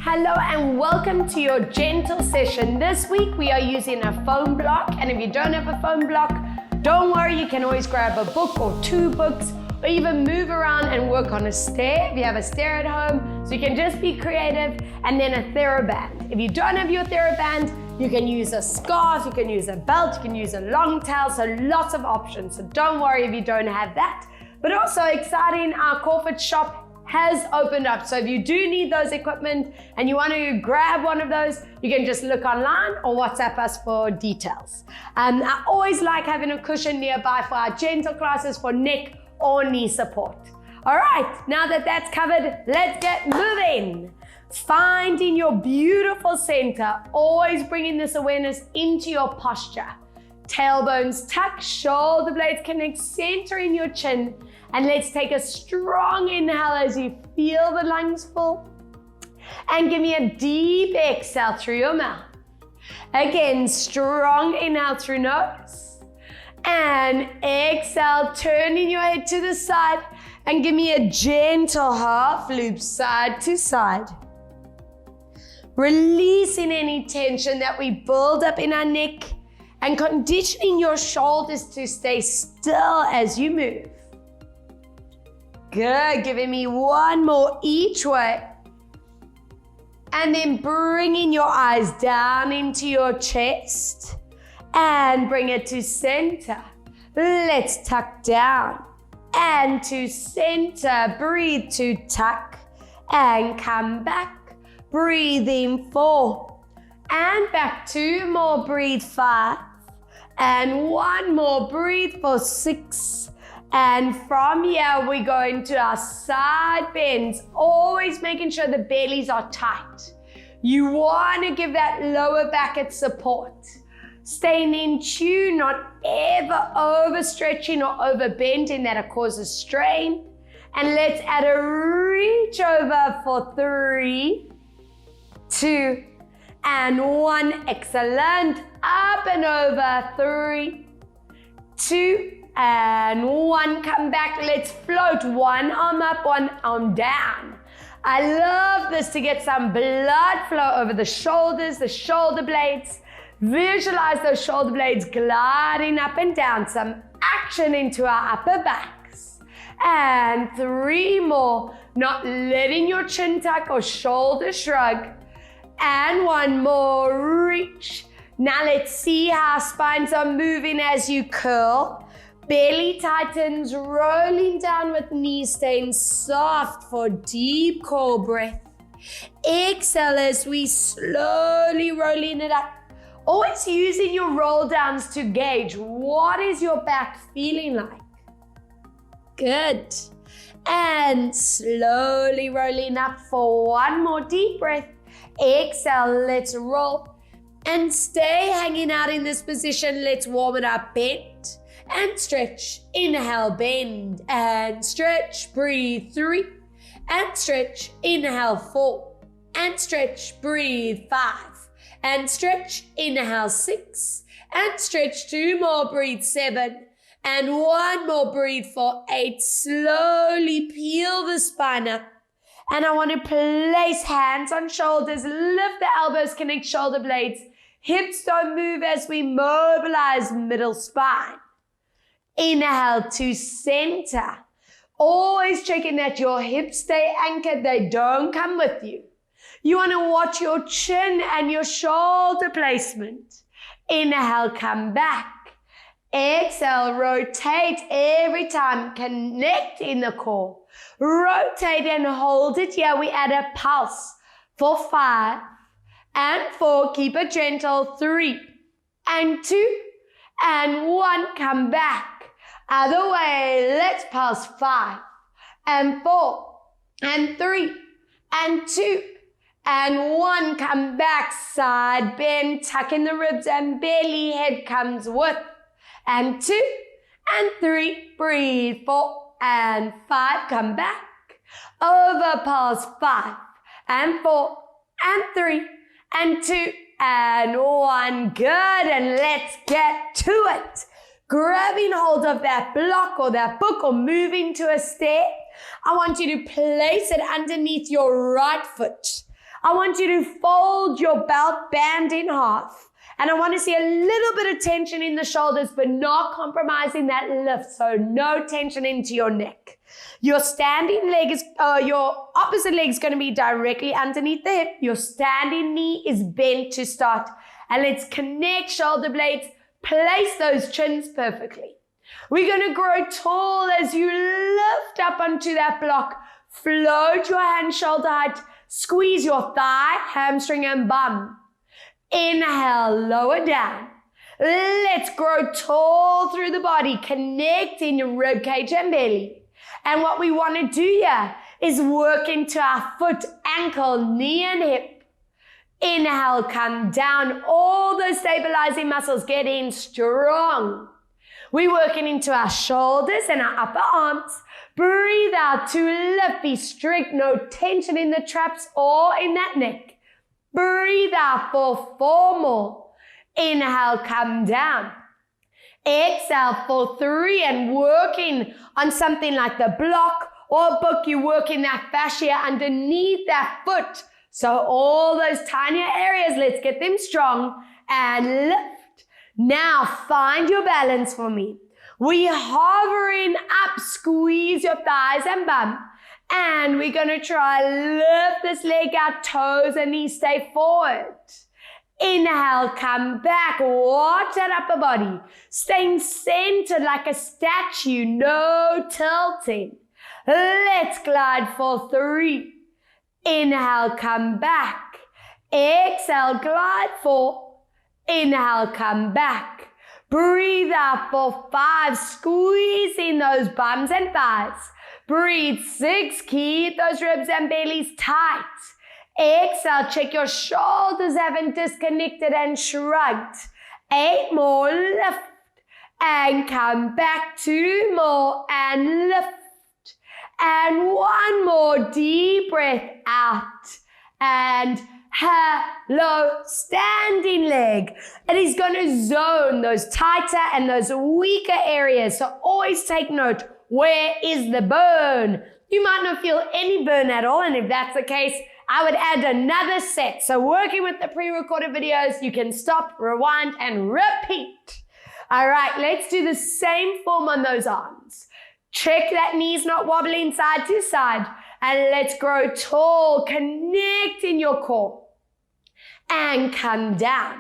Hello and welcome to your gentle session. This week we are using a foam block, and if you don't have a foam block, don't worry, you can always grab a book or two books or even move around and work on a stair if you have a stair at home. So you can just be creative, and then a TheraBand. If you don't have your TheraBand, you can use a scarf, you can use a belt, you can use a long tail, so lots of options. So don't worry if you don't have that. But also exciting, our Corford shop has opened up. So if you do need those equipment and you want to grab one of those, you can just look online or WhatsApp us for details. I always like having a cushion nearby for our gentle classes for neck or knee support. All right, now that that's covered, let's get moving. Finding your beautiful center, always bringing this awareness into your posture. Tailbones tuck, shoulder blades connect, centering your chin. And let's take a strong inhale as you feel the lungs full. And give me a deep exhale through your mouth. Again, strong inhale through nose. And exhale, turning your head to the side. And give me a gentle half loop side to side. Releasing any tension that we build up in our neck. And conditioning your shoulders to stay still as you move. Good, giving me one more each way. And then bringing your eyes down into your chest and bring it to center. Let's tuck down and to center. Breathe to tuck and come back. Breathe in 4 and back 2 more. Breathe 5 and 1 more. Breathe for 6. And from here, we go into our side bends, always making sure the bellies are tight. You want to give that lower back its support. Staying in tune, not ever overstretching or overbending that causes strain. And let's add a reach over for 3, 2, and 1. Excellent. Up and over. 3, 2, and 1, come back. Let's float. 1 arm up, 1 arm down. I love this to get some blood flow over the shoulders, the shoulder blades. Visualize those shoulder blades gliding up and down. Some action into our upper backs. And 3 more. Not letting your chin tuck or shoulder shrug. And 1 more. Reach. Now let's see how spines are moving as you curl. Belly tightens, rolling down with knees staying soft for deep core breath. Exhale as we slowly rolling it up. Always using your roll downs to gauge what is your back feeling like. Good. And slowly rolling up for 1 more deep breath. Exhale, let's roll. And stay hanging out in this position. Let's warm it up. Bend. And stretch. Inhale, bend and stretch. Breathe 3 and stretch. Inhale 4 and stretch. Breathe 5 and stretch. Inhale 6 and stretch. 2 more. Breathe 7 and 1 more. Breathe for 8. Slowly peel the spine up. And I want to place hands on shoulders. Lift the elbows, connect shoulder blades. Hips don't move as we mobilize middle spine. Inhale to center. Always checking that your hips stay anchored. They don't come with you. You want to watch your chin and your shoulder placement. Inhale, come back. Exhale, rotate every time. Connect in the core. Rotate and hold it. Here we add a pulse for 5 and 4. Keep it gentle. 3 and 2 and 1. Come back. Other way, let's pulse 5 and 4 and 3 and 2 and 1. Come back, side bend, tuck in the ribs and belly, head comes with. And 2 and 3, breathe 4 and 5, come back. Over pulse 5 and 4 and 3 and 2 and 1. Good, and let's get to it. Grabbing hold of that block or that book or moving to a stair. I want you to place it underneath your right foot. I want you to fold your belt band in half. And I want to see a little bit of tension in the shoulders, but not compromising that lift. So no tension into your neck. Your standing leg is, your opposite leg is going to be directly underneath the hip. Your standing knee is bent to start. And let's connect shoulder blades. Place those chins perfectly. We're going to grow tall as you lift up onto that block. Float your hand shoulder height. Squeeze your thigh, hamstring, and bum. Inhale, lower down. Let's grow tall through the body, connecting your rib cage and belly. And what we want to do here is work into our foot, ankle, knee, and hip. Inhale, come down. All those stabilizing muscles get in strong. We're working into our shoulders and our upper arms. Breathe out to lift. Be strict. No tension in the traps or in that neck. Breathe out for 4 more. Inhale, come down. Exhale for 3 and working on something like the block or book. You work in that fascia underneath that foot. So all those tinier areas, let's get them strong and lift. Now find your balance for me. We hovering up, squeeze your thighs and bum. And we're going to try lift this leg out, toes and knees stay forward. Inhale, come back, watch that upper body. Staying centered like a statue, no tilting. Let's glide for 3. Inhale, come back. Exhale, glide 4. Inhale, come back. Breathe out for 5, squeezing those bums and thighs. Breathe 6, keep those ribs and bellies tight. Exhale, check your shoulders haven't disconnected and shrugged. 8 more, lift. And come back, 2 more and lift. And 1 more, deep breath out. And hello, standing leg. It is going to zone those tighter and those weaker areas. So always take note. Where is the burn? You might not feel any burn at all, and if that's the case, I would add another set. So working with the pre-recorded videos, you can stop, rewind, and repeat. All right, let's do the same form on those arms. Check that knee's not wobbling side to side, and let's grow tall, connecting your core, and come down.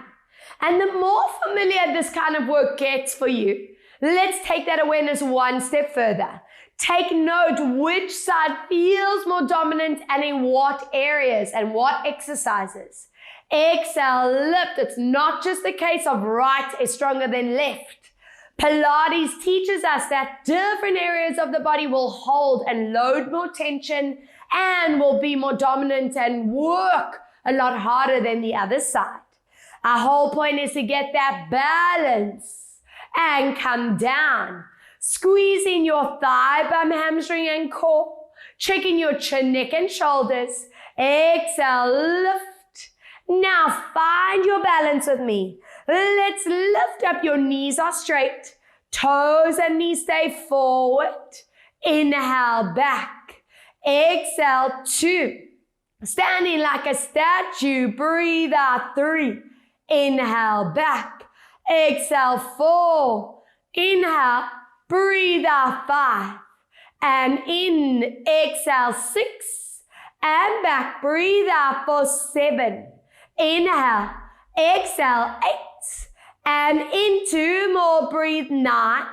And the more familiar this kind of work gets for you, let's take that awareness one step further. Take note which side feels more dominant and in what areas and what exercises. Exhale, lift. It's not just the case of right is stronger than left. Pilates teaches us that different areas of the body will hold and load more tension and will be more dominant and work a lot harder than the other side. Our whole point is to get that balance. And come down, squeezing your thigh, bum, hamstring, and core, checking your chin, neck, and shoulders. Exhale, lift. Now find your balance with me. Let's lift up. Your knees are straight, toes and knees stay forward. Inhale, back. Exhale, 2. Standing like a statue, breathe out, 3. Inhale, back. Exhale, 4. Inhale, breathe out, 5. And in, exhale, 6. And back, breathe out for 7. Inhale, exhale, 8. And in, 2 more, breathe 9.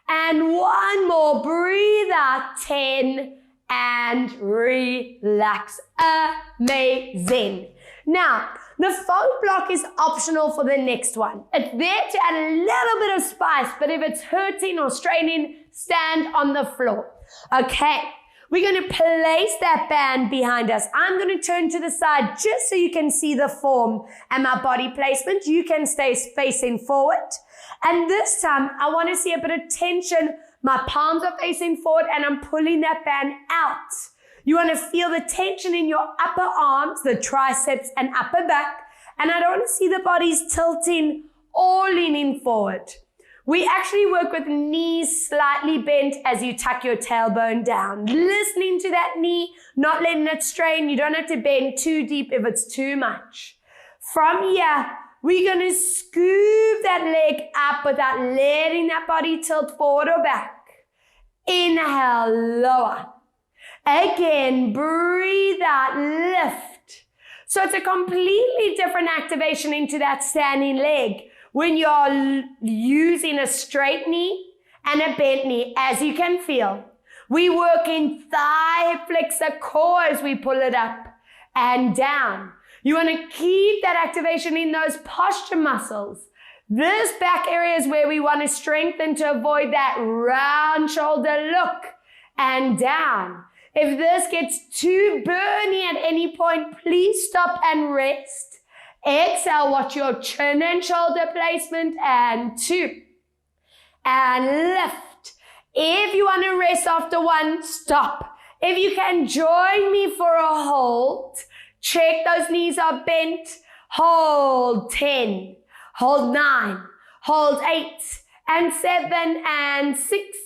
And 1 more, breathe out, 10. And relax. Amazing. Now, the foam block is optional for the next one. It's there to add a little bit of spice, but if it's hurting or straining, stand on the floor. Okay, we're going to place that band behind us. I'm going to turn to the side just so you can see the form and my body placement. You can stay facing forward. And this time, I want to see a bit of tension. My palms are facing forward and I'm pulling that band out. You want to feel the tension in your upper arms, the triceps and upper back. And I don't want to see the bodies tilting or leaning forward. We actually work with knees slightly bent as you tuck your tailbone down. Listening to that knee, not letting it strain. You don't have to bend too deep if it's too much. From here, we're going to scoop that leg up without letting that body tilt forward or back. Inhale, lower. Again, breathe out, lift. So it's a completely different activation into that standing leg when you're using a straight knee and a bent knee, as you can feel. We work in thigh hip flexor core as we pull it up and down. You want to keep that activation in those posture muscles. This back area is where we want to strengthen to avoid that round shoulder look and down. If this gets too burny at any point, please stop and rest. Exhale, watch your chin and shoulder placement, and 2. And lift. If you want to rest after 1, stop. If you can join me for a hold, check those knees are bent. Hold 10, hold 9, hold 8, and 7, and 6,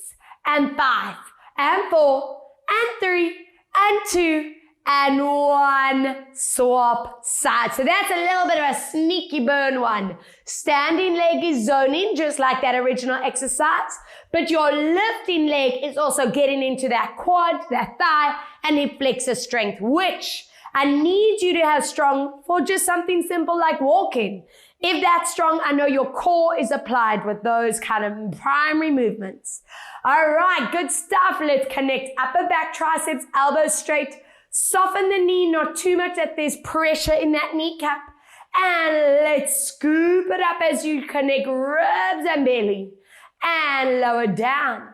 and 5, and 4, and 3, and 2, and 1. Swap side. So that's a little bit of a sneaky burn one. Standing leg is zoning, just like that original exercise, but your lifting leg is also getting into that quad, that thigh, and hip flexor strength, which I need you to have strong for just something simple like walking. If that's strong, I know your core is applied with those kind of primary movements. All right, good stuff. Let's connect upper back, triceps, elbows straight. Soften the knee, not too much that there's pressure in that kneecap. And let's scoop it up as you connect ribs and belly. And lower down.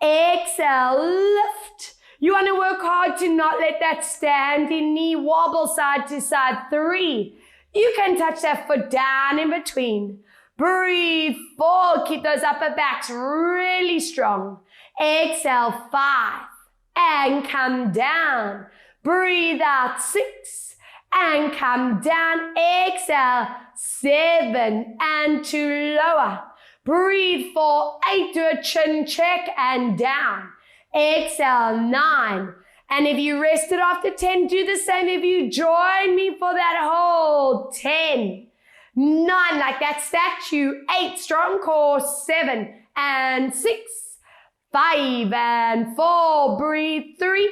Exhale, lift. You want to work hard to not let that standing knee wobble side to side. 3. You can touch that foot down in between. Breathe 4. Keep those upper backs really strong. Exhale 5. And come down. Breathe out 6. And come down. Exhale 7. And 2 lower. Breathe 4. 8. Do a chin check and down. Exhale 9. And if you rested after 10, do the same. If you join me for that hold, 10, 9, like that statue, 8, strong core, 7, and 6, 5, and 4, breathe, 3,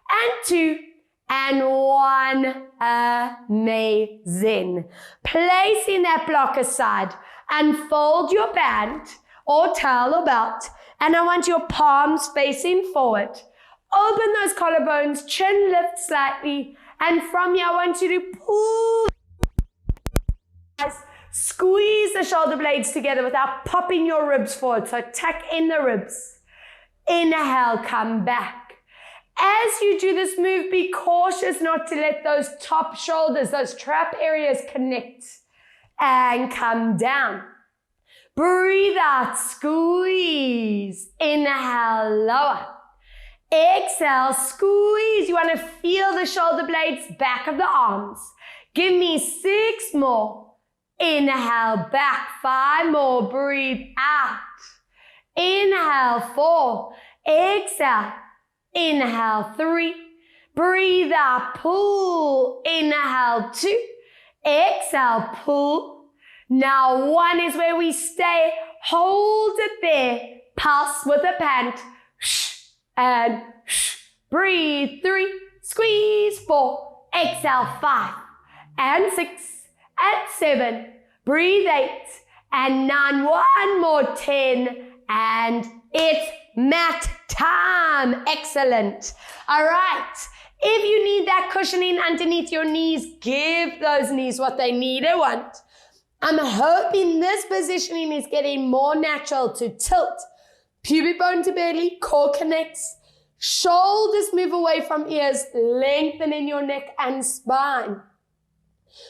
and 2, and 1, amazing. Placing that block aside, unfold your band or towel or belt, and I want your palms facing forward. Open those collarbones, chin lift slightly, and from here I want you to pull, squeeze the shoulder blades together without popping your ribs forward. So tuck in the ribs. Inhale, come back. As you do this move, be cautious not to let those top shoulders, those trap areas connect, and come down. Breathe out, squeeze. Inhale, lower. Exhale, squeeze. You want to feel the shoulder blades, back of the arms. Give me 6 more. Inhale, back. 5 more. Breathe out. Inhale, 4. Exhale. Inhale, 3. Breathe out, pull. Inhale, 2. Exhale, pull. Now 1 is where we stay. Hold it there. Pulse with a pant. And breathe, 3, squeeze, 4, exhale, 5, and 6, and 7, breathe, 8, and 9, 1 more, 10, and it's mat time. Excellent. All right. If you need that cushioning underneath your knees, give those knees what they need and want. I'm hoping this positioning is getting more natural to tilt. Pubic bone to belly, core connects. Shoulders move away from ears, lengthen in your neck and spine.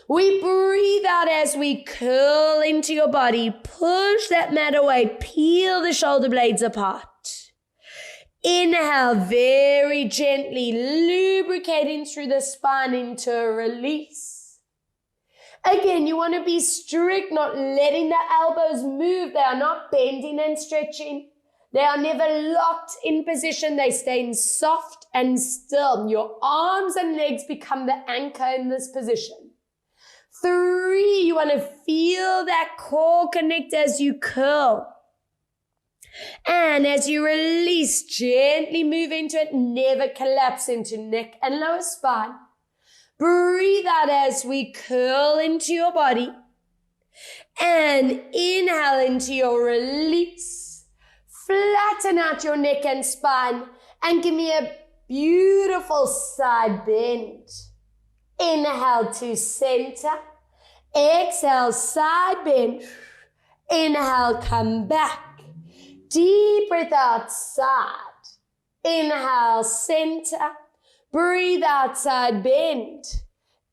We breathe out as we curl into your body. Push that mat away. Peel the shoulder blades apart. Inhale very gently, lubricating through the spine into a release. Again, you want to be strict, not letting the elbows move. They are not bending and stretching. They are never locked in position. They stay soft and still. Your arms and legs become the anchor in this position. 3, you want to feel that core connect as you curl. And as you release, gently move into it. Never collapse into neck and lower spine. Breathe out as we curl into your body. And inhale into your release. Flatten out your neck and spine. And give me a beautiful side bend. Inhale to center. Exhale, side bend. Inhale, come back. Deep breath out, side. Inhale, center. Breathe out, side bend.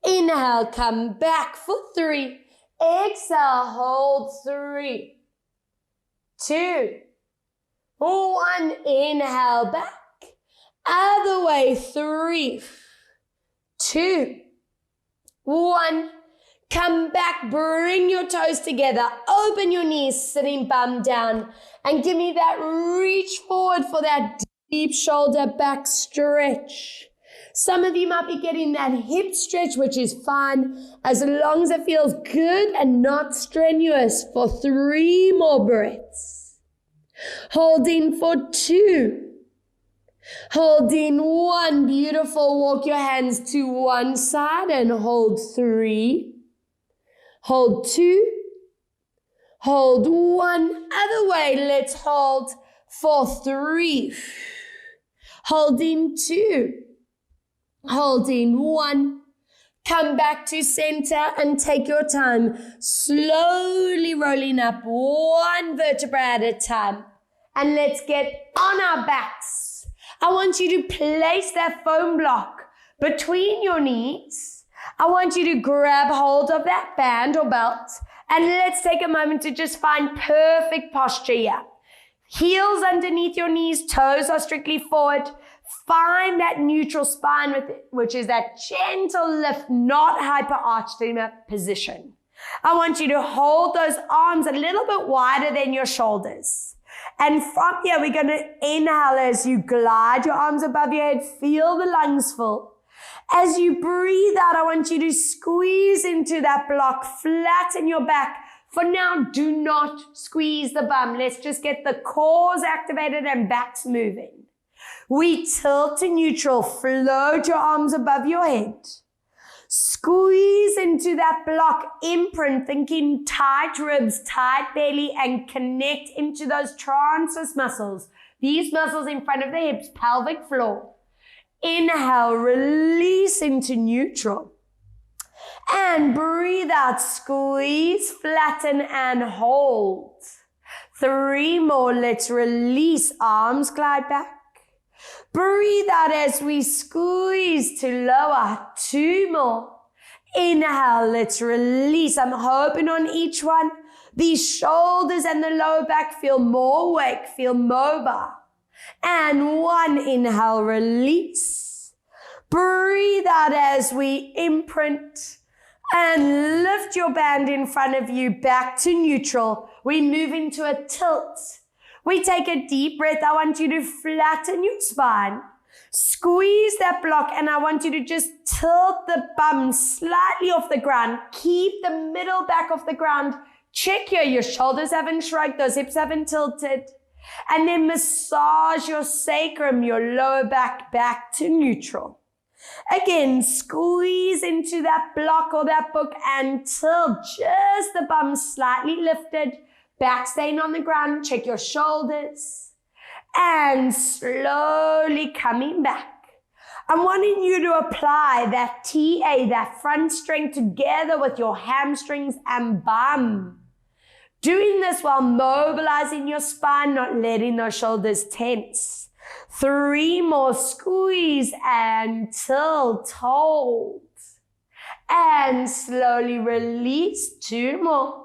Inhale, come back for 3. Exhale, hold 3, 2, 1. Inhale, back. Other way, 3, 2, 1. Come back, bring your toes together, open your knees, sitting bum down, and give me that reach forward for that deep shoulder back stretch. Some of you might be getting that hip stretch, which is fine, as long as it feels good and not strenuous, for 3 more breaths. Holding for 2. Holding 1. Beautiful. Walk your hands to one side and hold 3. Hold 2. Hold 1. Other way. Let's hold for 3. Holding 2. Holding 1. Come back to center and take your time. Slowly rolling up 1 vertebra at a time. And let's get on our backs. I want you to place that foam block between your knees. I want you to grab hold of that band or belt. And let's take a moment to just find perfect posture here. Heels underneath your knees, toes are strictly forward. Find that neutral spine with it, which is that gentle lift, not hyper-arched in a position. I want you to hold those arms a little bit wider than your shoulders. And from here, we're going to inhale as you glide your arms above your head. Feel the lungs full. As you breathe out, I want you to squeeze into that block, flatten your back. For now, do not squeeze the bum. Let's just get the cores activated and backs moving. We tilt to neutral. Float your arms above your head. Squeeze into that block. Imprint, thinking tight ribs, tight belly, and connect into those transverse muscles. These muscles in front of the hips, pelvic floor. Inhale, release into neutral. And breathe out, squeeze, flatten, and hold. 3 more. Let's release, arms glide back. Breathe out as we squeeze to lower. 2 more. Inhale, let's release. I'm hoping on each one, these shoulders and the lower back feel more awake, feel mobile. And 1, inhale, release. Breathe out as we imprint and lift your band in front of you back to neutral. We move into a tilt. We take a deep breath. I want you to flatten your spine. Squeeze that block, and I want you to just tilt the bum slightly off the ground. Keep the middle back off the ground. Check here. Your shoulders haven't shrugged. Those hips haven't tilted. And then massage your sacrum, your lower back to neutral. Again, squeeze into that block or that book and tilt. Just the bum slightly lifted. Back staying on the ground, check your shoulders, and slowly coming back. I'm wanting you to apply that TA, that front strength together with your hamstrings and bum. Doing this while mobilizing your spine, not letting those shoulders tense. 3 more, squeeze and tilt, hold. And slowly release, 2 more.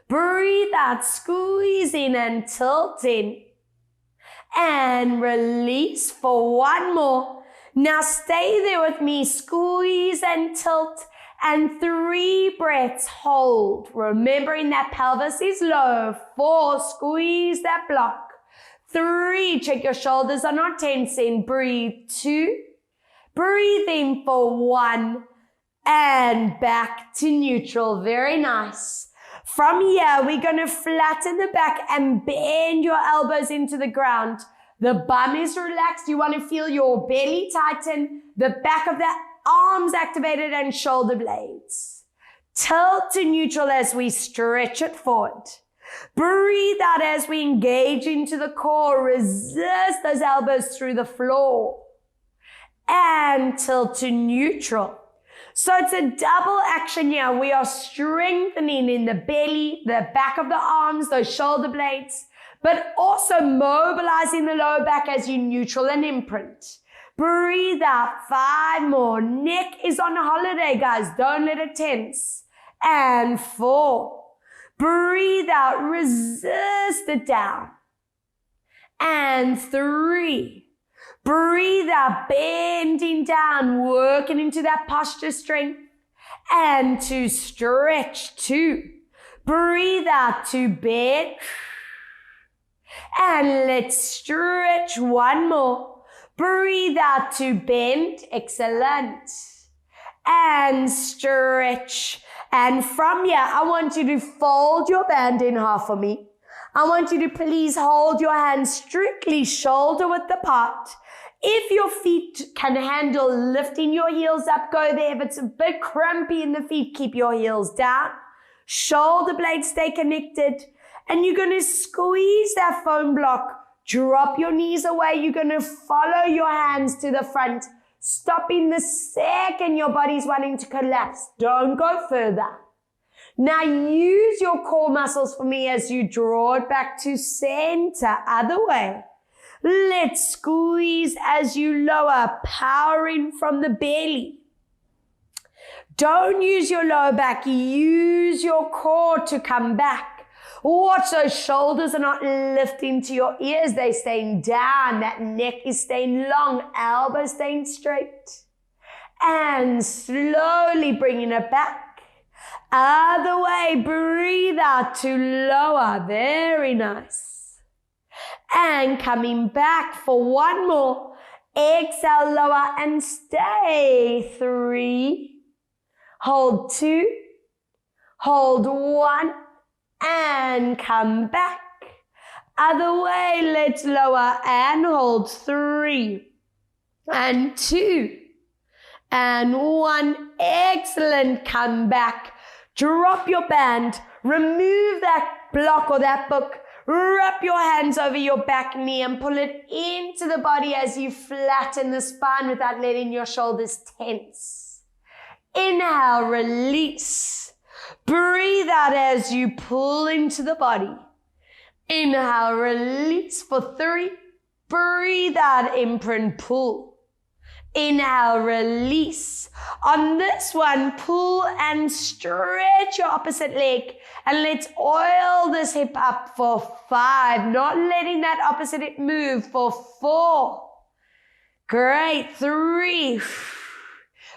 Breathe out, squeezing and tilting. And release for 1 more. Now stay there with me. Squeeze and tilt And 3 breaths, hold. Remembering that pelvis is low. 4, squeeze that block. 3, check your shoulders are not tensing. Breathe. 2, breathe in for 1, and back to neutral. Very nice. From here, we're going to flatten the back and bend your elbows into the ground. The bum is relaxed. You want to feel your belly tighten, the back of the arms activated, and shoulder blades. Tilt to neutral as we stretch it forward. Breathe out as we engage into the core. Resist those elbows through the floor. And tilt to neutral. So it's a double action here. We are strengthening in the belly, the back of the arms, those shoulder blades, but also mobilizing the lower back as you neutral and imprint. Breathe out. 5 more. Neck is on a holiday, guys. Don't let it tense. And 4. Breathe out. Resist it down. And 3. Breathe out, bending down, working into that posture strength. And to stretch. 2. Breathe out to bend. And let's stretch. 1 more. Breathe out to bend. Excellent. And stretch. And from here, I want you to fold your band in half for me. I want you to please hold your hands strictly shoulder width apart. If your feet can handle lifting your heels up, go there. If it's a bit crampy in the feet, keep your heels down. Shoulder blades stay connected. And you're going to squeeze that foam block. Drop your knees away. You're going to follow your hands to the front. Stopping the second your body's wanting to collapse. Don't go further. Now use your core muscles for me as you draw it back to center. Other way. Let's squeeze as you lower, powering from the belly. Don't use your lower back. Use your core to come back. Watch those shoulders are not lifting to your ears. They're staying down. That neck is staying long. Elbows staying straight. And slowly bringing it back. Other way. Breathe out to lower. Very nice. And coming back for 1 more. Exhale, lower and stay. 3. Hold 2. Hold 1. And come back. Other way, let's lower and hold. 3. And 2. And 1. Excellent. Come back. Drop your band. Remove that block or that book. Wrap your hands over your back knee and pull it into the body as you flatten the spine without letting your shoulders tense. Inhale, release. Breathe out as you pull into the body. Inhale, release for 3. Breathe out, imprint, pull. Inhale, release. On this one, pull and stretch your opposite leg. And let's oil this hip up for 5. Not letting that opposite hip move for 4. Great. 3.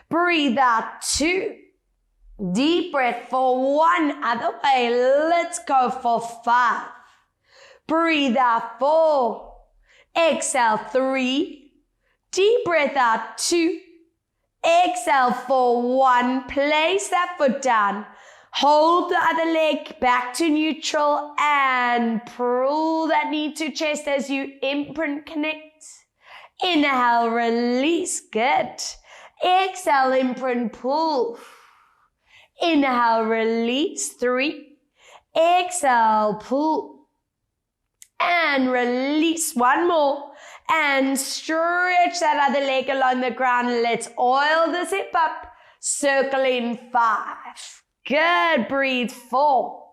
Breathe out. 2. Deep breath for 1. Other way. Let's go for 5. Breathe out. 4. Exhale. 3. Deep breath out. 2. Exhale for 1. Place that foot down. Hold the other leg back to neutral and pull that knee to chest as you imprint, connect. Inhale, release. Good. Exhale, imprint, pull. Inhale, release. 3. Exhale, pull. And release. 1 more. And stretch that other leg along the ground. Let's oil this hip up. Circle in 5. Good. Breathe. 4.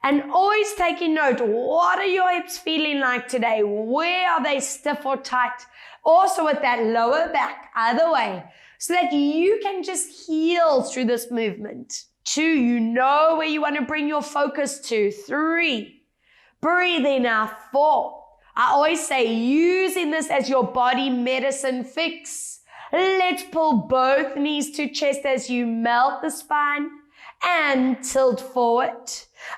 And always taking note. What are your hips feeling like today? Where are they stiff or tight? Also with that lower back. Other way. So that you can just heal through this movement. 2. You know where you want to bring your focus to. 3. Breathe in now. 4. I always say using this as your body medicine fix. Let's pull both knees to chest as you melt the spine and tilt forward.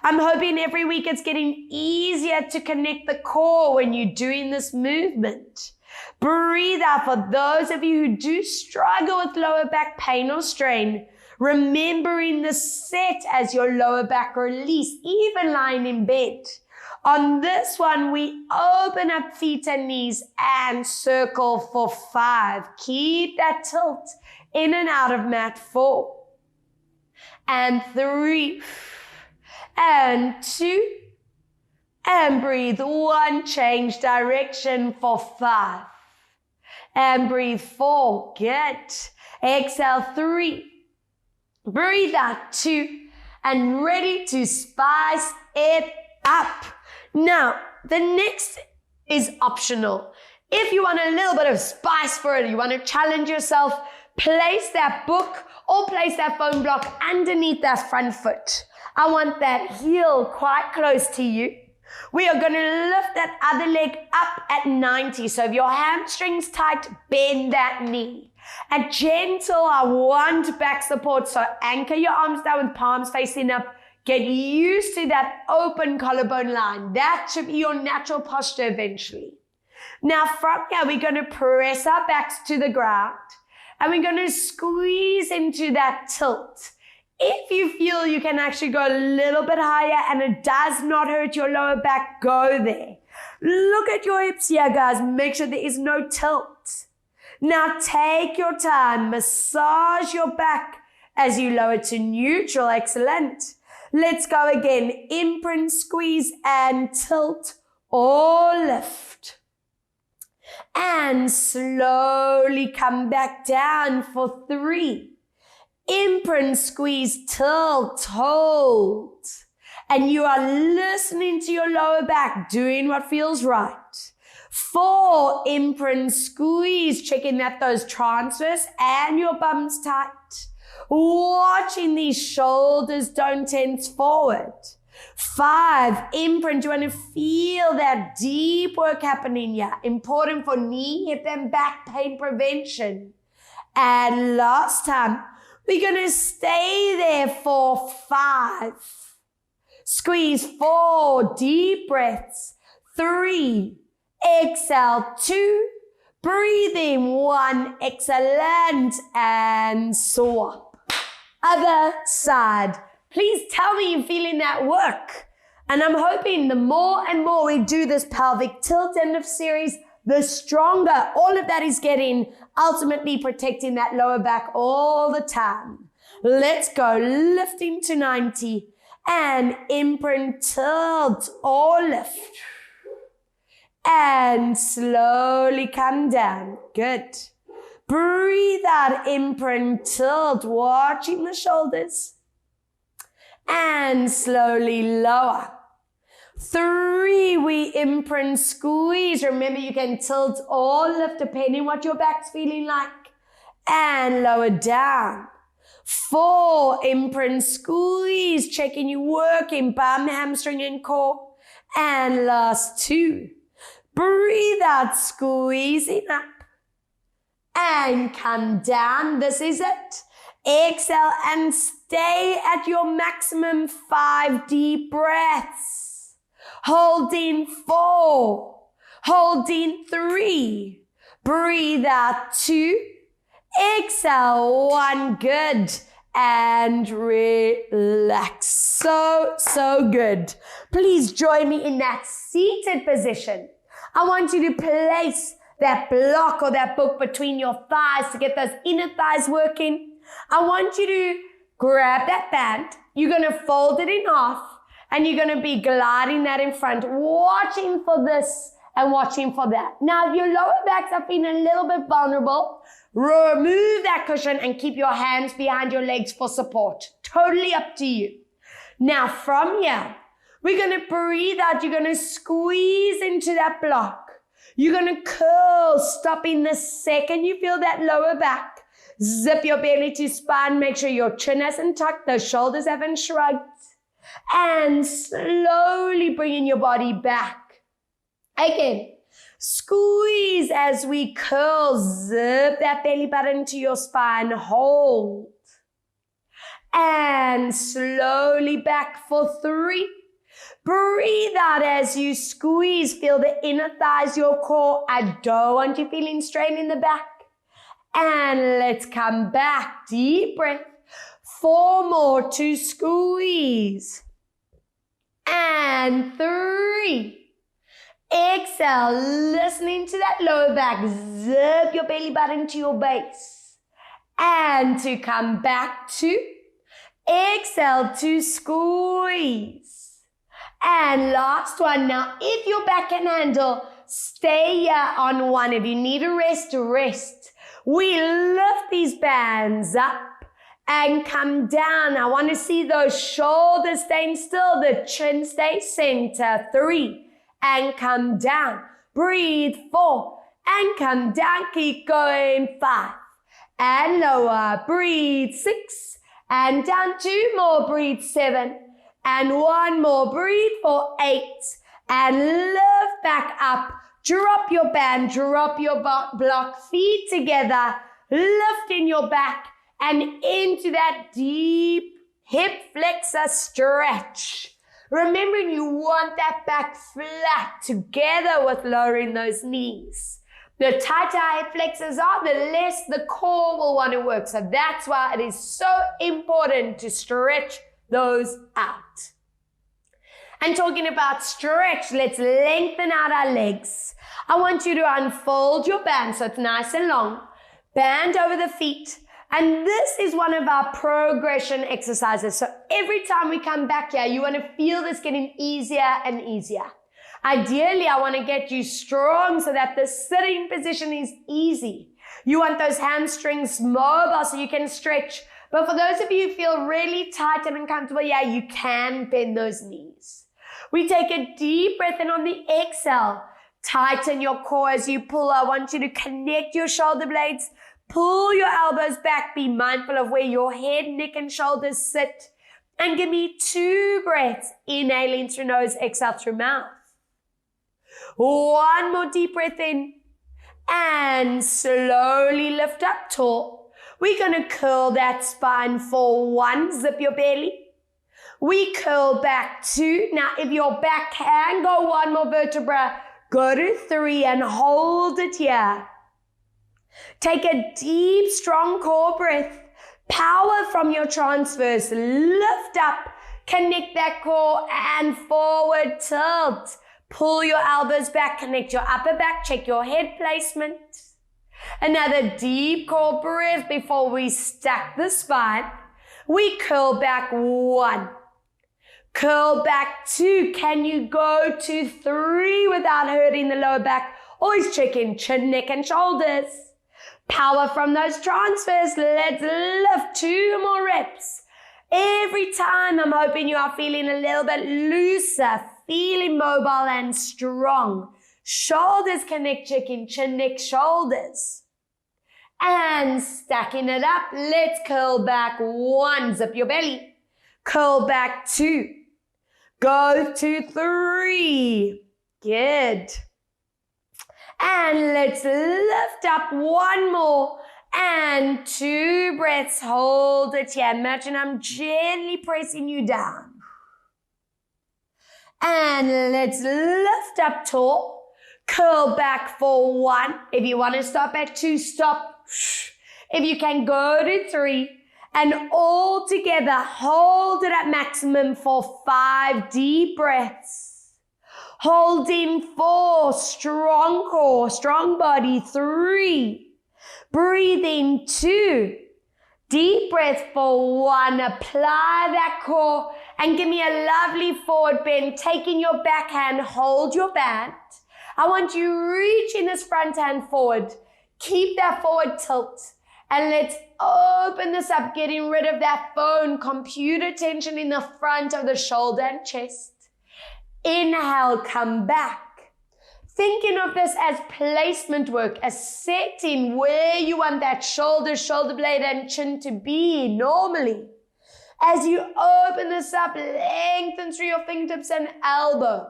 I'm hoping every week it's getting easier to connect the core when you're doing this movement. Breathe out. For those of you who do struggle with lower back pain or strain, remembering the set as your lower back release, even lying in bed. On this one, we open up feet and knees and circle for 5. Keep that tilt in and out of mat 4. And 3. And 2. And breathe 1. Change direction for 5. And breathe 4. Good. Exhale 3. Breathe out 2. And ready to spice it up. Now, the next is optional. If you want a little bit of spice for it, you want to challenge yourself, place that book or place that foam block underneath that front foot. I want that heel quite close to you. We are going to lift that other leg up at 90. So if your hamstring's tight, bend that knee. A gentle, I want back support. So anchor your arms down with palms facing up. Get used to that open collarbone line. That should be your natural posture eventually. Now from here, we're going to press our backs to the ground and we're going to squeeze into that tilt. If you feel you can actually go a little bit higher and it does not hurt your lower back, go there. Look at your hips here, guys. Make sure there is no tilt. Now take your time. Massage your back as you lower to neutral. Excellent. Let's go again. Imprint, squeeze, and tilt or lift. And slowly come back down for 3. Imprint, squeeze, tilt, hold. And you are listening to your lower back, doing what feels right. 4, imprint, squeeze, checking that those transfers and your bum's tight. Watching these shoulders don't tense forward. 5, imprint. You want to feel that deep work happening here. Important for knee, hip, and back pain prevention. And last time, we're going to stay there for 5. Squeeze 4, deep breaths. 3, exhale 2. Breathe in 1, excellent, and swap. Other side. Please tell me you're feeling that work. And I'm hoping the more and more we do this pelvic tilt end of series, the stronger all of that is getting, ultimately protecting that lower back all the time. Let's go. Lifting to 90 and imprint, tilt or lift. And slowly come down. Good. Breathe out, imprint, tilt, watching the shoulders. And slowly lower. 3, we imprint, squeeze. Remember, you can tilt or lift depending what your back's feeling like. And lower down. 4, imprint, squeeze. Checking you working bum, hamstring, and core. And last 2. Breathe out, squeezing up. And come down. This is it. Exhale and stay at your maximum 5 deep breaths. Holding 4. Holding 3. Breathe out 2. Exhale 1. Good. And relax. So good. Please join me in that seated position. I want you to place that block or that book between your thighs to get those inner thighs working. I want you to grab that band. You're going to fold it in half and you're going to be gliding that in front, watching for this and watching for that. Now, if your lower backs are feeling a little bit vulnerable, remove that cushion and keep your hands behind your legs for support. Totally up to you. Now, from here, we're going to breathe out. You're going to squeeze into that block. You're going to curl, stopping the second you feel that lower back. Zip your belly to spine. Make sure your chin hasn't tucked, those shoulders haven't shrugged. And slowly bringing your body back. Again, Squeeze as we curl. Zip that belly button to your spine. Hold. And slowly back for 3. Breathe out as you squeeze. Feel the inner thighs, your core. I don't want you feeling strain in the back. And let's come back. Deep breath. 4 more to squeeze. And 3. Exhale, listening to that lower back. Zip your belly button to your base. And to come back to. Exhale to squeeze. And last one. Now, if your back can handle, stay here on 1. If you need a rest, rest. We lift these bands up and come down. I want to see those shoulders staying still, the chin stays center. 3. And come down. Breathe. 4. And come down. Keep going. 5. And lower. Breathe. 6. And down 2 more. Breathe. 7. And 1 more. Breathe for 8. And lift back up. Drop your band. Drop your block. Feet together. Lifting your back. And into that deep hip flexor stretch. Remembering you want that back flat together with lowering those knees. The tighter hip flexors are, the less the core will want to work. So that's why it is so important to stretch those out. And talking about stretch, let's lengthen out our legs. I want you to unfold your band so it's nice and long. Band over the feet. And this is one of our progression exercises. So every time we come back here, you want to feel this getting easier and easier. Ideally, I want to get you strong so that the sitting position is easy. You want those hamstrings mobile so you can stretch. But for those of you who feel really tight and uncomfortable, you can bend those knees. We take a deep breath in on the exhale. Tighten your core as you pull. I want you to connect your shoulder blades. Pull your elbows back. Be mindful of where your head, neck, and shoulders sit. And give me 2 breaths. Inhaling through nose, exhale through mouth. 1 more deep breath in. And slowly lift up tall. We're going to curl that spine for 1. Zip your belly. We curl back 2. Now, if your back can go 1 more vertebra, go to 3 and hold it here. Take a deep, strong core breath. Power from your transverse. Lift up. Connect that core and forward tilt. Pull your elbows back. Connect your upper back. Check your head placement. Another deep core breath before we stack the spine. We curl back 1. Curl back 2. Can you go to 3 without hurting the lower back? Always check in chin, neck, and shoulders. Power from those transfers. Let's lift 2 more reps. Every time I'm hoping you are feeling a little bit looser, feeling mobile and strong. Shoulders connect, checking chin, neck, shoulders. And stacking it up. Let's curl back 1. Zip your belly. Curl back 2. Go to 3. Good. And let's lift up 1 more. And 2 breaths. Hold it here. Imagine I'm gently pressing you down. And let's lift up tall. Curl back for 1. If you want to stop at 2, stop. If you can go to 3. And all together, hold it at maximum for 5 deep breaths. Holding 4, strong core, strong body. 3, breathing 2, deep breath for 1. Apply that core and give me a lovely forward bend. Taking your backhand, hold your band. I want you reaching this front hand forward. Keep that forward tilt. And let's open this up, getting rid of that phone, computer tension in the front of the shoulder and chest. Inhale, come back. Thinking of this as placement work, as setting where you want that shoulder, shoulder blade, and chin to be normally. As you open this up, lengthen through your fingertips and elbow.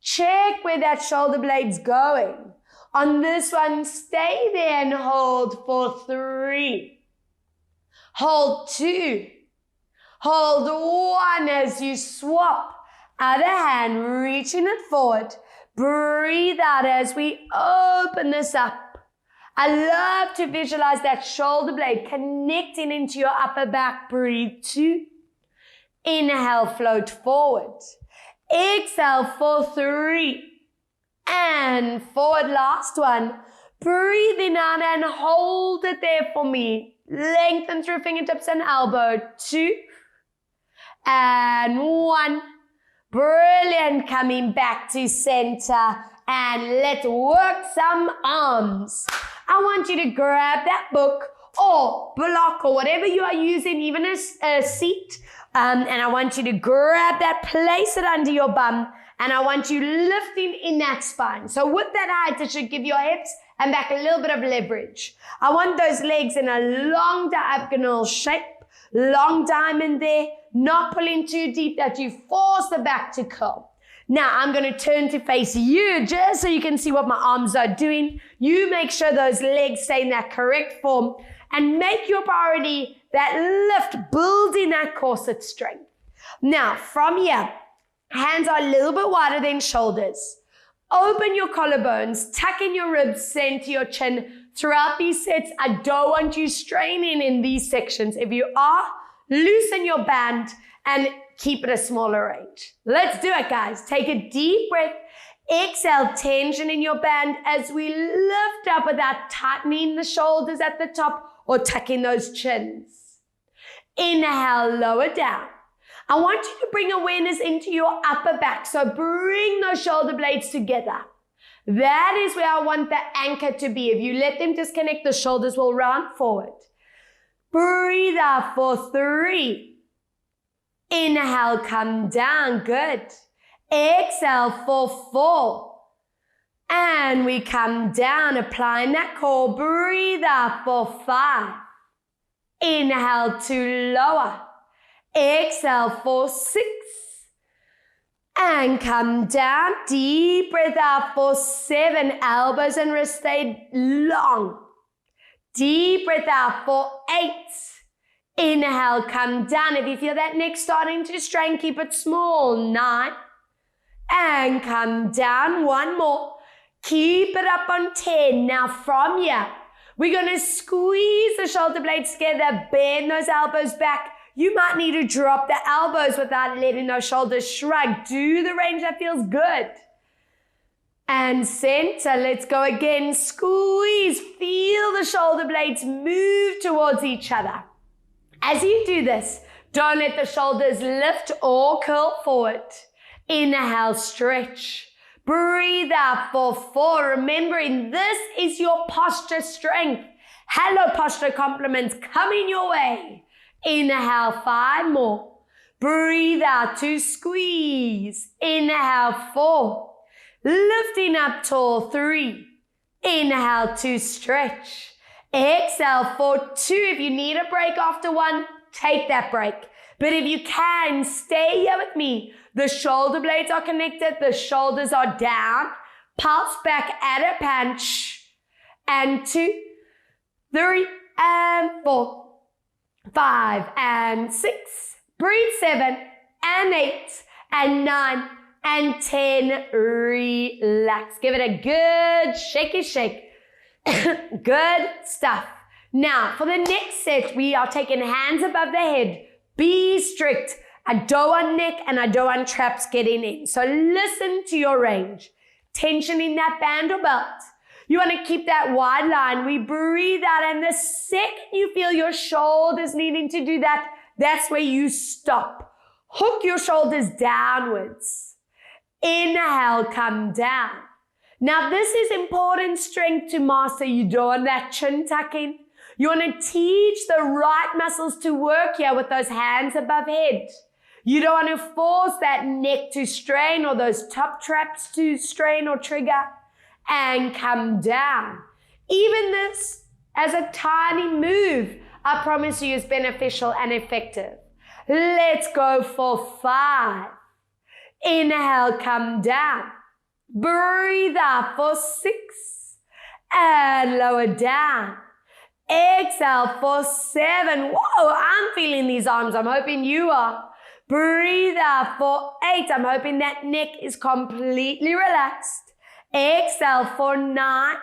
Check where that shoulder blade's going. On this one, stay there and hold for 3. Hold 2. Hold 1 as you swap. Other hand, reaching it forward. Breathe out as we open this up. I love to visualize that shoulder blade connecting into your upper back. Breathe 2. Inhale, float forward. Exhale for 3. And forward, last one. Breathing out and hold it there for me. Lengthen through fingertips and elbow. 2. And 1. Brilliant. Coming back to center. And let's work some arms. I want you to grab that book or block or whatever you are using, even a seat. And I want you to grab that, place it under your bum. And I want you lifting in that spine. So with that height, it should give your hips and back a little bit of leverage. I want those legs in a long diagonal shape, long diamond there, not pulling too deep that you force the back to curl. Now I'm going to turn to face you just so you can see what my arms are doing. You make sure those legs stay in that correct form and make your priority that lift, building that corset strength. Now from here, hands are a little bit wider than shoulders. Open your collarbones, tuck in your ribs, center your chin. Throughout these sets, I don't want you straining in these sections. If you are, loosen your band and keep it a smaller range. Let's do it, guys. Take a deep breath. Exhale, tension in your band as we lift up without tightening the shoulders at the top or tucking those chins. Inhale, lower down. I want you to bring awareness into your upper back. So bring those shoulder blades together. That is where I want the anchor to be. If you let them disconnect, the shoulders will round forward. Breathe out for 3. Inhale, come down. Good. Exhale for 4. And we come down, applying that core. Breathe out for 5. Inhale to lower. Exhale for 6. And come down. Deep breath out for 7. Elbows and wrists stay long. Deep breath out for 8. Inhale, come down. If you feel that neck starting to strain, keep it small. 9. And come down. 1 more. Keep it up on 10. Now from here, we're going to squeeze the shoulder blades together. Bend those elbows back. You might need to drop the elbows without letting those shoulders shrug. Do the range that feels good. And center. Let's go again. Squeeze. Feel the shoulder blades move towards each other. As you do this, don't let the shoulders lift or curl forward. Inhale, stretch. Breathe out for 4. Remembering this is your posture strength. Hello, posture compliments coming your way. Inhale, 5 more. Breathe out to squeeze. Inhale, 4. Lifting up tall, 3. Inhale to stretch. Exhale for 2. If you need a break after 1, take that break. But if you can, stay here with me. The shoulder blades are connected. The shoulders are down. Pulse back at a punch. And 2, 3, and 4. 5 and 6. Breathe 7 and 8 and 9 and 10. Relax. Give it a good shaky shake. Good stuff. Now, for the next set, we are taking hands above the head. Be strict. I don't want neck and I don't want traps getting in. So listen to your range. Tension in that band or belt. You want to keep that wide line. We breathe out, and the second you feel your shoulders needing to do that, that's where you stop. Hook your shoulders downwards. Inhale, come down. Now this is important strength to master. You don't want that chin tucking. You want to teach the right muscles to work here with those hands above head. You don't want to force that neck to strain or those top traps to strain or trigger. And come down. Even this, as a tiny move, I promise you is beneficial and effective. Let's go for 5. Inhale, come down. Breathe out for 6 and lower down. Exhale for 7. Whoa, I'm feeling these arms. I'm hoping you are. Breathe out for 8. I'm hoping that neck is completely relaxed. Exhale for 9.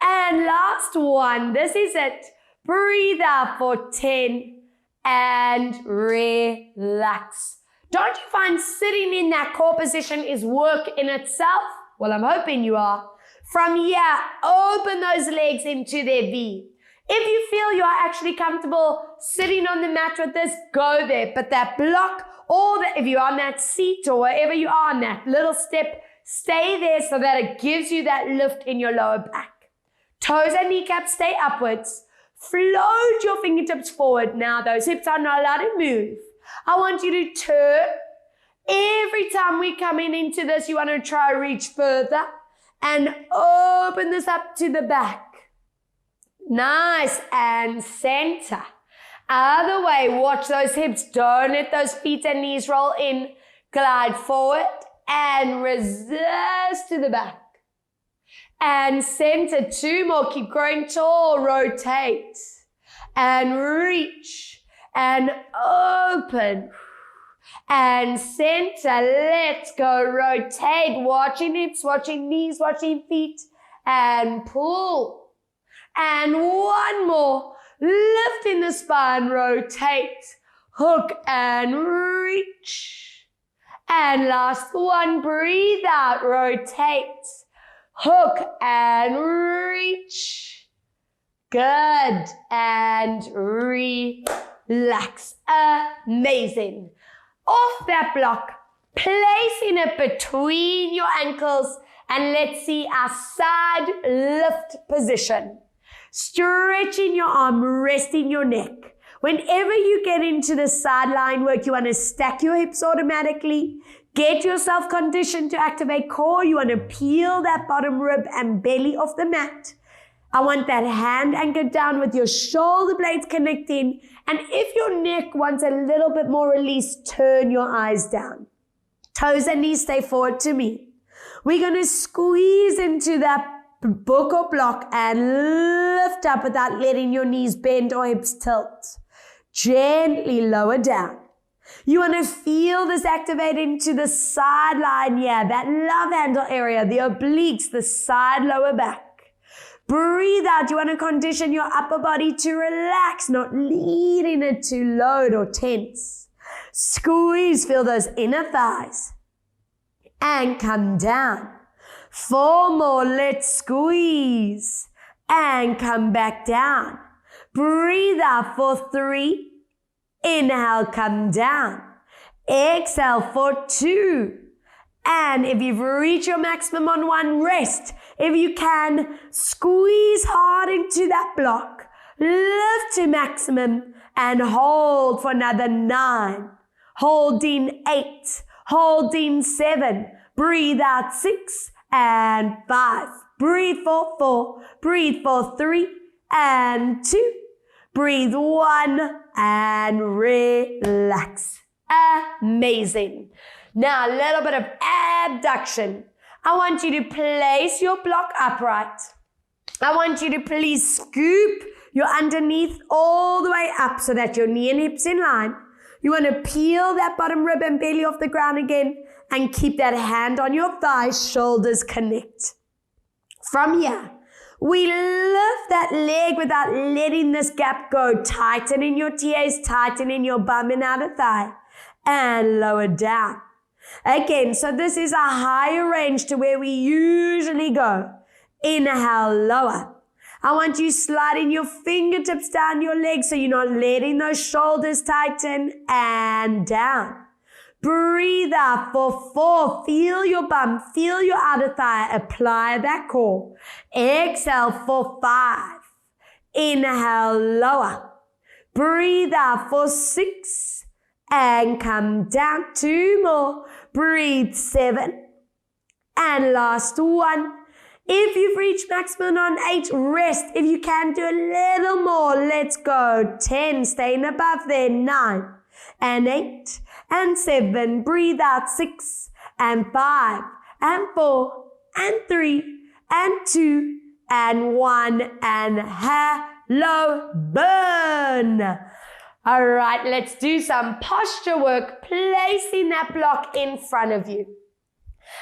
And last one. This is it. Breathe out for 10 and relax. Don't you find sitting in that core position is work in itself? Well, I'm hoping you are. From here, open those legs into their V. If you feel you are actually comfortable sitting on the mat with this, go there. But that block, or if you're on that seat or wherever you are on that little step, stay there so that it gives you that lift in your lower back. Toes and kneecaps stay upwards. Float your fingertips forward. Now those hips are not allowed to move. I want you to turn. Every time we come into this, you want to try to reach further and open this up to the back. Nice, and center. Other way, watch those hips. Don't let those feet and knees roll in. Glide forward and resist to the back. And center, 2 more. Keep growing tall. Rotate and reach and open and center. Let's go. Rotate, watching hips, watching knees, watching feet, and pull. And one more. Lifting the spine, rotate, hook and reach. And last one, breathe out, rotate, hook and reach. Good. And relax. Amazing. Off that block, placing it between your ankles, and let's see our side lift position. Stretching your arm, resting your neck. Whenever you get into the sideline work, you want to stack your hips automatically. Get yourself conditioned to activate core. You want to peel that bottom rib and belly off the mat. I want that hand anchored down with your shoulder blades connecting. And if your neck wants a little bit more release, turn your eyes down. Toes and knees stay forward to me. We're going to squeeze into that book or block and lift up without letting your knees bend or hips tilt. Gently lower down. You want to feel this activate into the sideline, that love handle area, the obliques, the side lower back. Breathe out. You want to condition your upper body to relax, not leading it to load or tense. Squeeze, feel those inner thighs. And come down. 4 more, let's squeeze and come back down. Breathe out for 3. Inhale, come down. Exhale for 2. And if you've reached your maximum on 1, rest. If you can, squeeze hard into that block. Lift to maximum and hold for another 9. Holding 8. Holding 7. Breathe out 6. And 5. Breathe for 4. Breathe for 3 and 2. Breathe 1 and relax. Amazing. Now a little bit of abduction. I want you to place your block upright. I want you to please scoop your underneath all the way up so that your knee and hips in line. You want to peel that bottom rib and belly off the ground again. And keep that hand on your thigh, shoulders connect. From here, we lift that leg without letting this gap go. Tighten in your TAs, tighten in your bum and outer thigh, and lower down. Again, so this is a higher range to where we usually go. Inhale, lower. I want you sliding your fingertips down your legs so you're not letting those shoulders tighten, and down. Breathe out for 4. Feel your bum, feel your outer thigh. Apply that core. Exhale for 5. Inhale, lower. Breathe out for 6. And come down. 2 more. Breathe 7. And last 1. If you've reached maximum on 8, rest. If you can, do a little more. Let's go. 10. Staying above there. 9. And 8. And 7, breathe out 6 and 5 and 4, and 3, and 2, and 1, and hello, burn. All right, let's do some posture work, placing that block in front of you.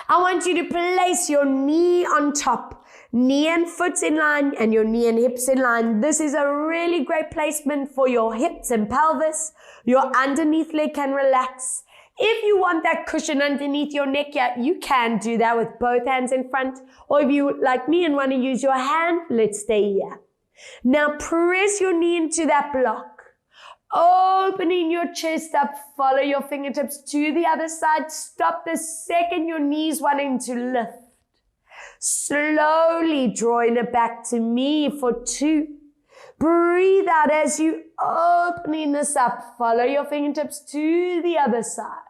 I want you to place your knee on top, knee and foot in line, and your knee and hips in line. This is a really great placement for your hips and pelvis. Your underneath leg can relax. If you want that cushion underneath your neck, yeah, you can do that with both hands in front. Or if you, like me, and want to use your hand, let's stay here. Now press your knee into that block. Opening your chest up, follow your fingertips to the other side. Stop the second your knees wanting to lift. Slowly drawing it back to me for 2. Breathe out as you opening this up. Follow your fingertips to the other side.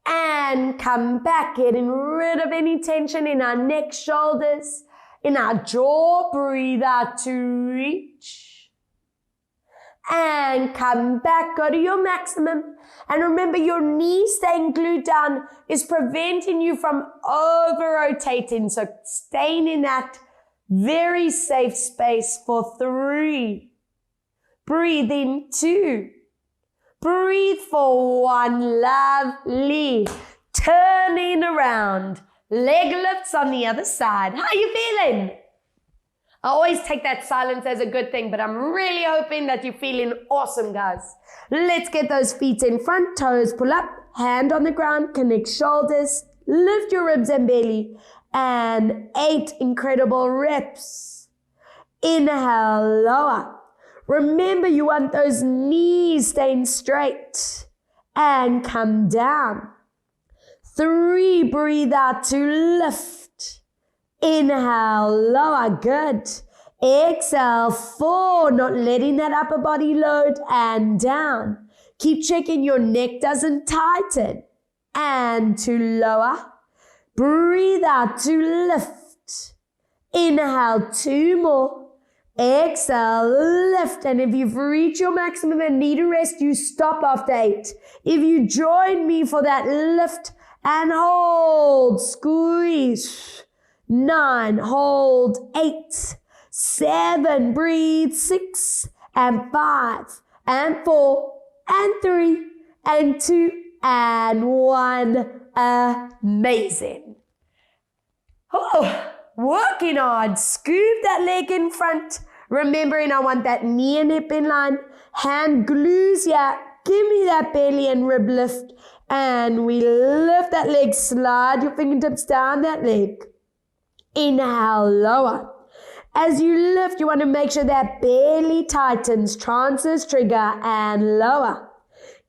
And come back, getting rid of any tension in our neck, shoulders, in our jaw. Breathe out to reach. And come back, go to your maximum. And remember, your knee staying glued down is preventing you from over-rotating. So staying in that very safe space for 3. Breathe in 2. Breathe for 1. Lovely. Turning around. Leg lifts on the other side. How are you feeling? I always take that silence as a good thing, but I'm really hoping that you're feeling awesome, guys. Let's get those feet in front, toes pull up, hand on the ground, connect shoulders, lift your ribs and belly, and 8 incredible reps. Inhale, lower. Remember, you want those knees staying straight, and come down. 3, breathe out to lift. Inhale, lower, good. Exhale, 4, not letting that upper body load, and down. Keep checking your neck doesn't tighten. And to lower. Breathe out to lift. Inhale, 2 more. Exhale, lift. And if you've reached your maximum and need a rest, you stop after 8. If you join me for that lift and hold, squeeze. 9, hold, 8, 7, breathe, 6, and 5, and 4, and 3, and 2, and 1. Amazing. Oh, working hard. Scoop that leg in front. Remembering I want that knee and hip in line. Hand glues, yeah. Give me that belly and rib lift. And we lift that leg. Slide your fingertips down that leg. Inhale, lower. As you lift, you want to make sure that belly tightens, transfers trigger, and lower.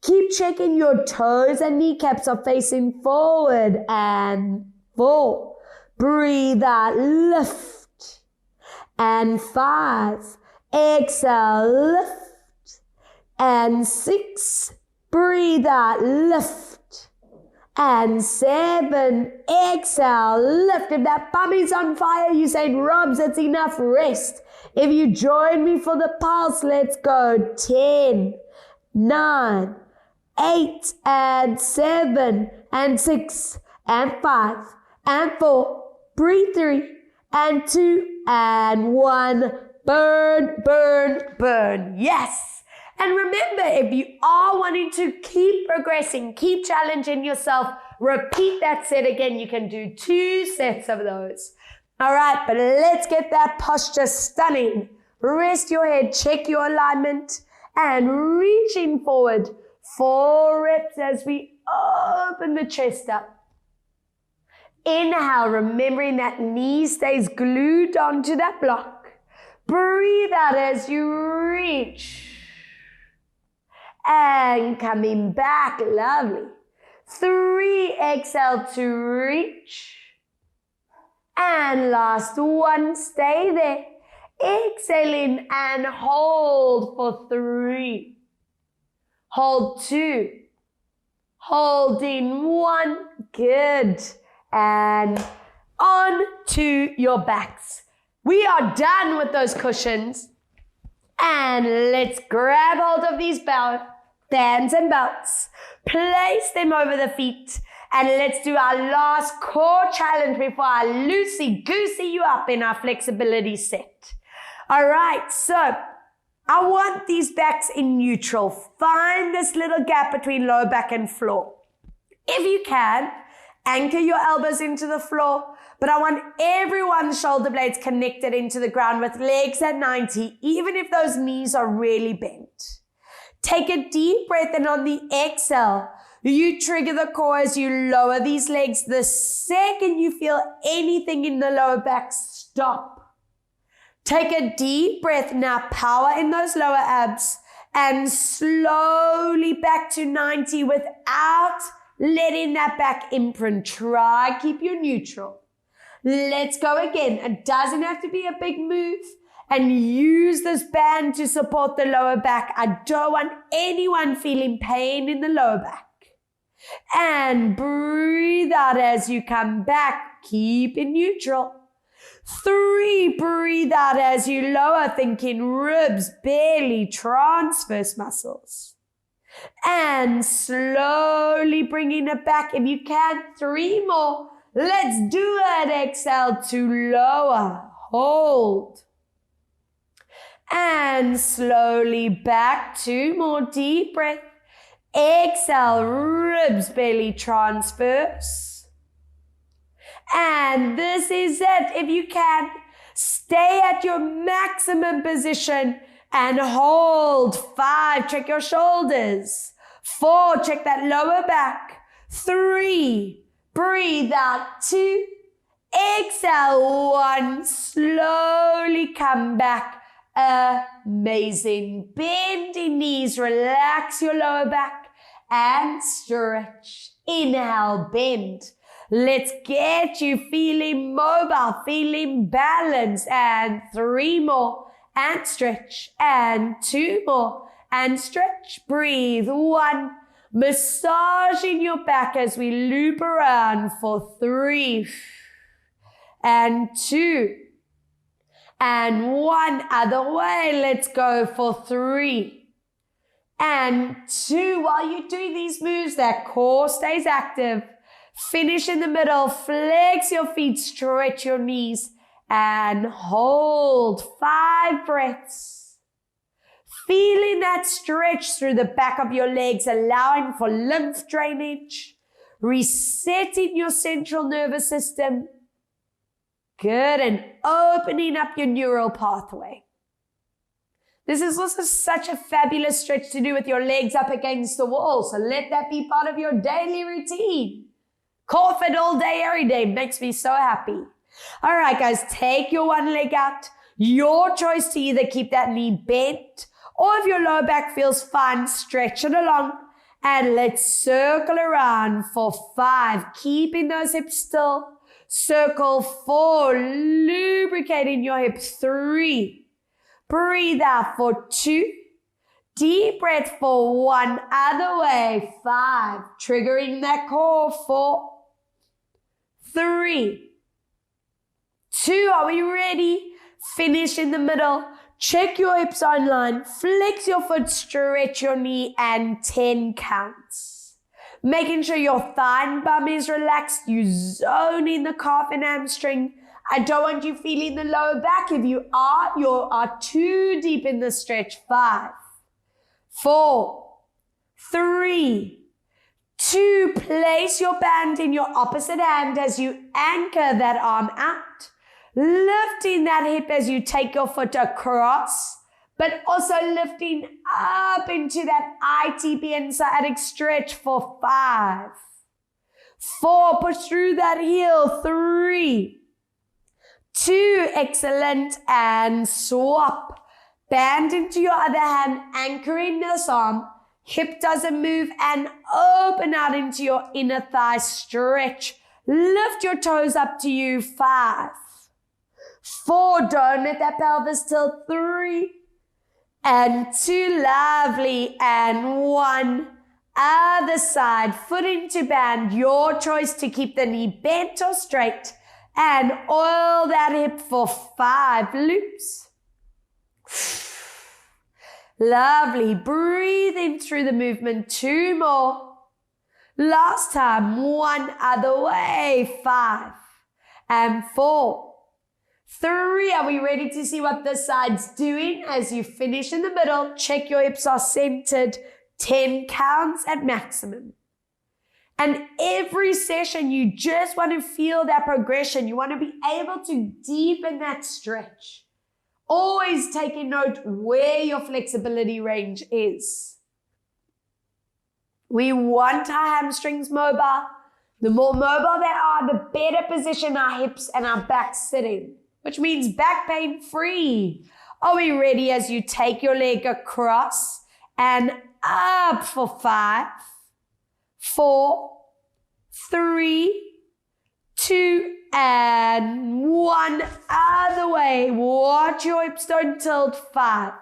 Keep checking your toes and kneecaps are facing forward, and 4. Breathe out, lift. And 5. Exhale, lift. And 6. Breathe out, lift. And 7, exhale, lift. If that bummy's on fire, you saying, Robs, it's enough, rest. If you join me for the pulse, let's go. 10, 9, 8, and 7, and 6, and 5, and 4. Breathe 3, and 2, and 1. Burn, burn, burn. Yes. And remember, if you are wanting to keep progressing, keep challenging yourself, repeat that set again. You can do 2 sets of those. All right, but let's get that posture stunning. Rest your head, check your alignment, and reaching forward. 4 reps as we open the chest up. Inhale, remembering that knee stays glued onto that block. Breathe out as you reach. And coming back, lovely. 3, exhale to reach. And last 1, stay there. Exhaling and hold for 3. Hold 2. Holding 1, good. And on to your backs. We are done with those cushions. And let's grab hold of these bands and belts, place them over the feet, And let's do our last core challenge before I loosey-goosey you up in our flexibility set. All right, so I want these backs in neutral. Find this little gap between lower back and floor. If you can, anchor your elbows into the floor, but I want everyone's shoulder blades connected into the ground with legs at 90, even if those knees are really bent. Take a deep breath, and on the exhale, you trigger the core as you lower these legs. The second you feel anything in the lower back, stop. Take a deep breath. Now power in those lower abs and slowly back to 90 without letting that back imprint. Try, keep you neutral. Let's go again. It doesn't have to be a big move. And use this band to support the lower back. I don't want anyone feeling pain in the lower back. And breathe out as you come back. Keep it neutral. 3, breathe out as you lower, thinking ribs, belly, transverse muscles. And slowly bringing it back. If you can, 3 more. Let's do it. Exhale to lower. Hold. And slowly back. 2 more. Deep breath. Exhale, ribs, belly, transverse. And this is it. If you can, stay at your maximum position and hold. 5, check your shoulders. 4, check that lower back. 3, breathe out. 2, exhale. 1, slowly come back. Amazing. Bending knees, relax your lower back and stretch. Inhale, bend. Let's get you feeling mobile, feeling balanced. And 3 more and stretch. And 2 more and stretch. Breathe. 1. Massaging your back as we loop around for 3 and 2. And 1 other way. Let's go for 3 and 2. While you do these moves, that core stays active. Finish in the middle. Flex your feet. Stretch your knees. And hold. 5 breaths. Feeling that stretch through the back of your legs, allowing for lymph drainage. Resetting your central nervous system. Good, and opening up your neural pathway. This is also such a fabulous stretch to do with your legs up against the wall, so let that be part of your daily routine. Core fit all day, every day. Makes me so happy. All right, guys, take your one leg out. Your choice to either keep that knee bent, or if your lower back feels fine, stretch it along. And let's circle around for 5, keeping those hips still. Circle 4, lubricating your hips. 3, breathe out for 2, deep breath for 1, other way. 5, triggering that core. 4, 3, 2, are we ready? Finish in the middle. Check your hips on line. Flex your foot, stretch your knee, and 10 counts. Making sure your thigh and bum is relaxed. You zone in the calf and hamstring. I don't want you feeling the lower back. If you are too deep in the stretch. 5, 4, 3, 2. Place your band in your opposite hand as you anchor that arm out. Lifting that hip as you take your foot across, but also lifting up into that ITBN sciatic stretch for 5, 4, push through that heel. 3, 2, excellent, and swap. Band into your other hand, anchoring this arm. Hip doesn't move, and open out into your inner thigh stretch. Lift your toes up to you. 5, 4, don't let that pelvis tilt. 3 and 2, lovely, and 1, other side, foot into band, your choice to keep the knee bent or straight, and oil that hip for 5 loops. Lovely, breathe in through the movement. 2 more. Last time, one other way, 5 and 4, 3. Are we ready to see what this side's doing? As you finish in the middle, check your hips are centered, 10 counts at maximum. And every session, you just want to feel that progression. You want to be able to deepen that stretch. Always taking note where your flexibility range is. We want our hamstrings mobile. The more mobile they are, the better position our hips and our back sit in, which means back pain free. Are we ready as you take your leg across and up for 5, 4, 3, 2, and 1. Other way. Watch your hips don't tilt. 5,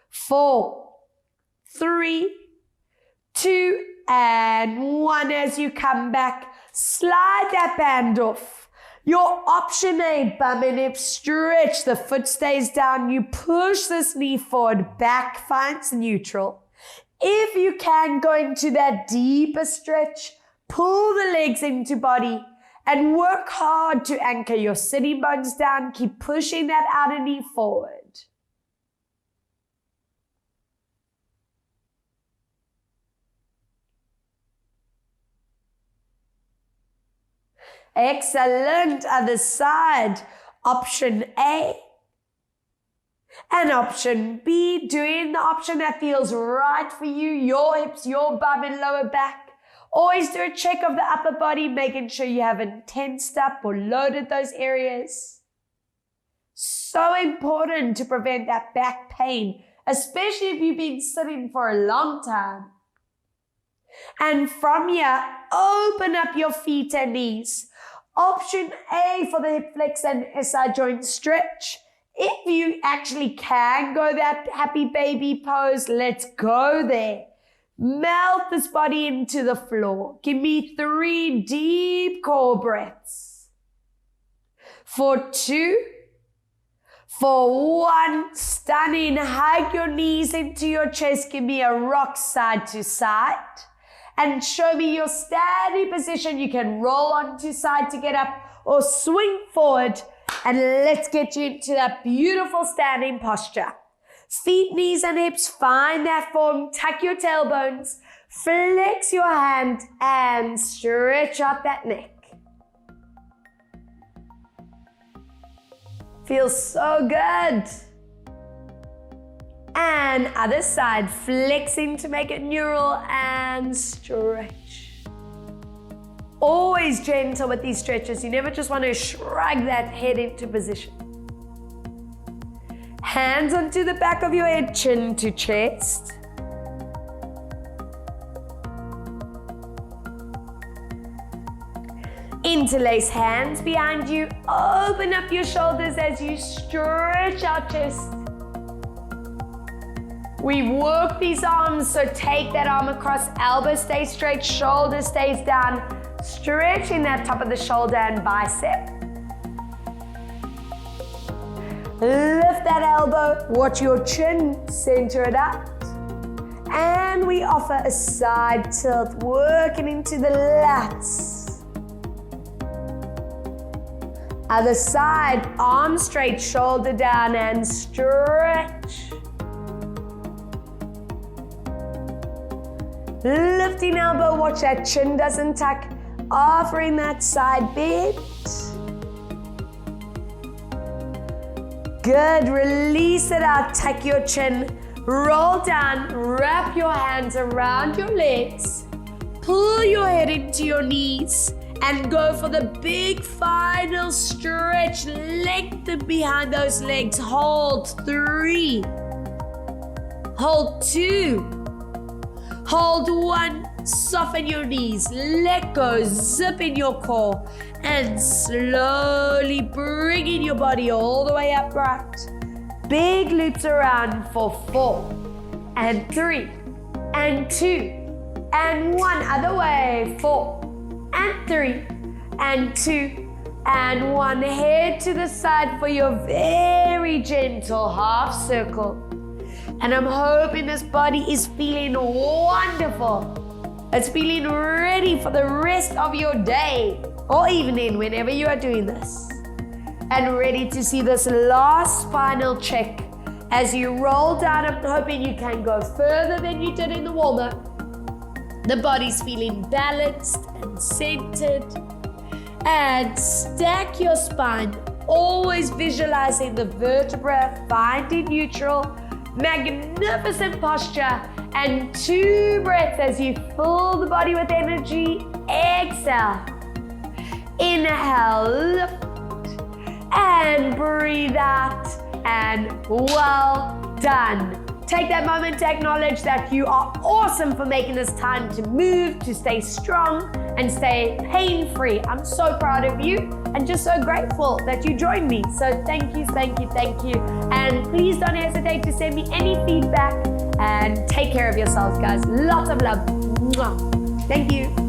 4, 3, 2, and 1. As you come back, slide that band off. Your option A, bum and hip stretch. The foot stays down. You push this knee forward. Back finds neutral. If you can go into that deeper stretch, pull the legs into body and work hard to anchor your sitting bones down. Keep pushing that outer knee forward. Excellent. Other side. Option A and option B. Doing the option that feels right for you. Your hips, your bum and lower back. Always do a check of the upper body, making sure you haven't tensed up or loaded those areas. So important to prevent that back pain, especially if you've been sitting for a long time. And from here, open up your feet and knees. Option A for the hip flex and SI joint stretch. If you actually can go that happy baby pose, let's go there. Melt this body into the floor. Give me 3 deep core breaths. For 2, for 1, stunning. Hug your knees into your chest. Give me a rock side to side. And show me your standing position. You can roll onto side to get up or swing forward. And let's get you into that beautiful standing posture. Feet, knees, and hips, find that form. Tuck your tailbones. Flex your hand and stretch out that neck. Feels so good. And other side, flexing to make it neural and stretch. Always gentle with these stretches. You never just want to shrug that head into position. Hands onto the back of your head, chin to chest. Interlace hands behind you. Open up your shoulders as you stretch out chest. We work these arms, so take that arm across, elbow stays straight, shoulder stays down, stretching that top of the shoulder and bicep. Lift that elbow, watch your chin, center it out. And we offer a side tilt, working into the lats. Other side, arm straight, shoulder down and stretch. Lifting elbow, watch that chin doesn't tuck, offering that side bend. Good, release it out, tuck your chin, roll down, wrap your hands around your legs, pull your head into your knees, and go for the big final stretch. Lengthen behind those legs, hold 3, hold 2, hold 1, soften your knees, let go, zip in your core, and slowly bringing your body all the way upright. Big loops around for 4, and 3, and 2, and 1. Other way, 4, and 3, and 2, and 1. Head to the side for your very gentle half circle. And I'm hoping this body is feeling wonderful. It's feeling ready for the rest of your day or evening, whenever you are doing this. And ready to see this last final check as you roll down. I'm hoping you can go further than you did in the warm-up. The body's feeling balanced and centered. And stack your spine, always visualizing the vertebra, finding neutral. Magnificent posture. And 2 breaths as you fill the body with energy. Exhale. Inhale, lift. And breathe out. And well done. Take that moment to acknowledge that you are awesome for making this time to move, to stay strong, and stay pain-free. I'm so proud of you and just so grateful that you joined me. So thank you, thank you, thank you. And please don't hesitate to send me any feedback, and take care of yourselves, guys. Lots of love. Mwah. Thank you.